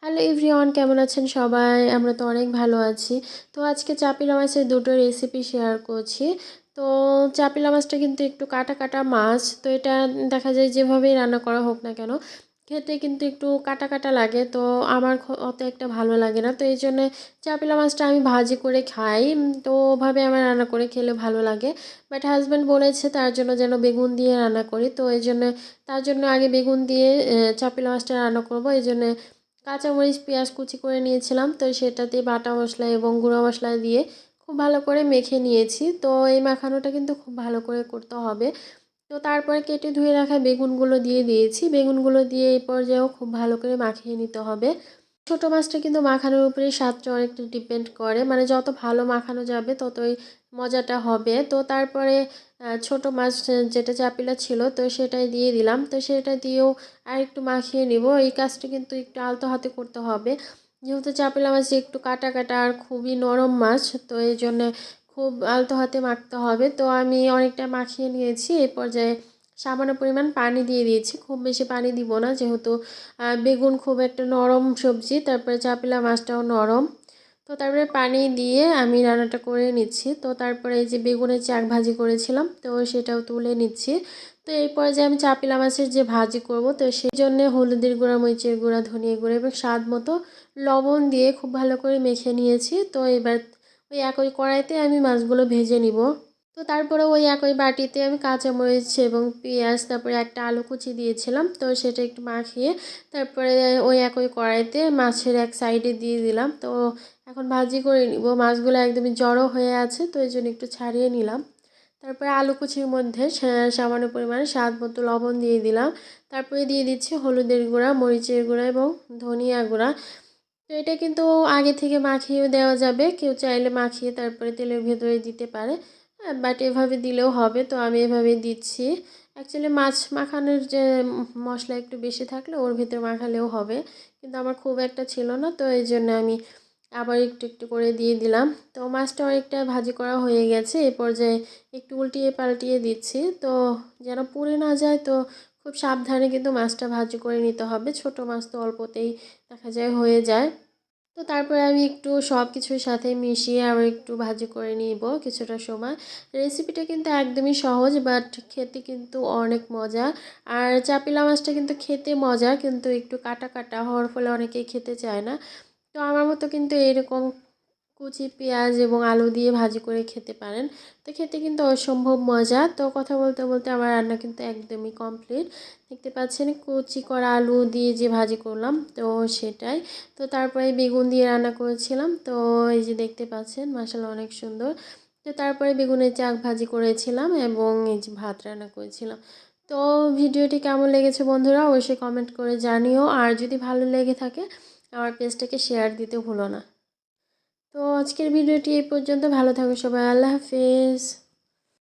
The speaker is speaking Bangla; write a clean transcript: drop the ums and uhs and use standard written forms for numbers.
হ্যালো এভরিওয়ান, কেমন আছেন সবাই? আমরা তো অনেক ভালো আছি। তো আজকে চাপিলা মাছের দুটো রেসিপি শেয়ার করছি। তো চাপিলা মাছটা কিন্তু একটু কাটা কাটা মাছ, তো এটা দেখা যায় যেভাবেই রান্না করা হোক না কেন খেতে কিন্তু একটু কাটা কাটা লাগে। তো আমার অত একটা ভালো লাগে না, তো এই জন্যে চাপিলা মাছটা আমি ভাজি করে খাই। তো ওভাবে আমার রান্না করে খেলে ভালো লাগে। বাট হাজব্যান্ড বলেছে তার জন্য যেন বেগুন দিয়ে রান্না করি, তো এই জন্য তার জন্য আগে বেগুন দিয়ে চাপিলা মাছটা রান্না করবো। এই জন্যে কাঁচামরিচ পেঁয়াজ কুচি করে নিয়েছিলাম, তো সেটাতে বাটা মশলা এবং গুঁড়ো মশলা দিয়ে খুব ভালো করে মেখে নিয়েছি। তো এই মাখানোটা কিন্তু খুব ভালো করে করতে হবে। তো তারপরে কেটে ধুয়ে রাখা বেগুনগুলো দিয়ে দিয়েছি, বেগুনগুলো দিয়ে এই পর্যায়েও খুব ভালো করে মাখিয়ে নিতে হবে। ছোটো মাছটা কিন্তু মাখানোর উপরে স্বাদটা অনেকটা ডিপেন্ড করে, মানে যত ভালো মাখানো যাবে ততই মজাটা হবে। তো তারপরে ছোটো মাছ যেটা চাপিলা ছিল তো সেটাই দিয়ে দিলাম, তো সেটা দিয়েও আর একটু মাখিয়ে নিব। এই কাজটা কিন্তু একটু আলতো হাতে করতে হবে, যেহেতু চাপিলা মাছ একটু কাটা কাটা আর খুবই নরম মাছ, তো এই জন্যে খুব আলতো হাতে মাখতে হবে। তো আমি অনেকটা মাখিয়ে নিয়েছি, এই পর্যায়ে সামান্য পরিমাণ পানি দিয়ে দিয়েছি, খুব বেশি পানি দিব না, যেহেতু বেগুন খুব একটা নরম সবজি, তারপরে চাপিলা মাছটাও নরম। তো তারপরে পানি দিয়ে আমি রান্নাটা করে নিচ্ছি। তো তারপরে এই যে বেগুনের চাক ভাজি করেছিলাম তো সেটাও তুলে নিচ্ছি। তো এই পর্যায়ে আমি চাপিলা মাছের যে ভাজি করব, তো সেই জন্য হলুদের গুঁড়া, মরিচের গুঁড়া, ধনিয়া গুঁড়া এবং স্বাদ মতো লবণ দিয়ে খুব ভালো করে মেখে নিয়েছি। তো এবার ওই একই কড়াইতে আমি মাছগুলো ভেজে নিব। তো তারপরে ওই একই বাটিতে আমি কাঁচামরিচ এবং পেঁয়াজ, তারপরে একটা আলু কুচি দিয়েছিলাম, তো সেটা একটু মাখিয়ে তারপরে ওই একই কড়াইতে মাছের এক সাইডে দিয়ে দিলাম। তো এখন ভাজি করে নিব। মাছগুলো একদমই জড়ো হয়ে আছে, তো এই জন্য একটু ছাড়িয়ে নিলাম। তারপরে আলু কুচির মধ্যে সামান্য পরিমাণে স্বাদ মতো লবণ দিয়ে দিলাম। তারপরে দিয়ে দিচ্ছি হলুদের গুঁড়া, মরিচের গুঁড়া এবং ধনিয়া গুঁড়া। তো এটা কিন্তু আগে থেকে মাখিয়েও দেওয়া যাবে, কেউ চাইলে মাখিয়ে তারপরে তেলের ভেতরে দিতে পারে। বাট এভাবে দিলেও হবে, তো আমি এভাবে দিচ্ছি। অ্যাকচুয়ালি মাছ মাখানোর যে মশলা একটু বেশি থাকলে ওর ভিতরে মাখালেও হবে, কিন্তু আমার খুব একটা ছিল না, তো এই জন্য আমি আবার একটু একটু করে দিয়ে দিলাম। তো মাছটা অনেকটা ভাজি করা হয়ে গেছে, এই পর্যায়ে একটু উল্টিয়ে পাল্টিয়ে দিচ্ছি, তো যেন পুড়ে না যায়। তো খুব সাবধানে কিন্তু মাছটা ভাজি করে নিতে হবে, ছোট মাছ তো অল্পতেই দেখা যায় হয়ে যায়। তো তারপরে আমি একটু সব কিছুর সাথে মিশিয়ে আবার একটু ভাজি করে নিব কিছুটা সময়। রেসিপিটা কিন্তু একদমই সহজ, বাট খেতে কিন্তু অনেক মজা। আর চাপিলা মাছটা কিন্তু খেতে মজা, কিন্তু একটু কাটা কাটা হওয়ার ফলে অনেকেই খেতে চায় না। তো আমার মতো কিন্তু এরকম কুচি পেঁয়াজ এবং আলু দিয়ে ভাজি করে খেতে পারেন, তো খেতে কিন্তু অসম্ভব মজা। তো কথা বলতে বলতে আমার রান্না কিন্তু একদমই কমপ্লিট। দেখতে পাচ্ছেন কুচি করা আলু দিয়ে যে ভাজি করলাম, তো সেটাই। তো তারপরে বেগুন দিয়ে রান্না করেছিলাম, তো এই যে দেখতে পাচ্ছেন মাশাআল্লাহ অনেক সুন্দর। তো তারপরে বেগুনের চাক ভাজি করেছিলাম এবং এই যে ভাত রান্না করেছিলাম। তো ভিডিওটি কেমন লেগেছে বন্ধুরা অবশ্যই কমেন্ট করে জানিও, আর যদি ভালো লেগে থাকে আমার পেজটাকে শেয়ার দিতে ভুলো না। তো আজকের ভিডিওটি এই পর্যন্ত, ভালো থাকো সবাই, আল্লাহ হাফেজ।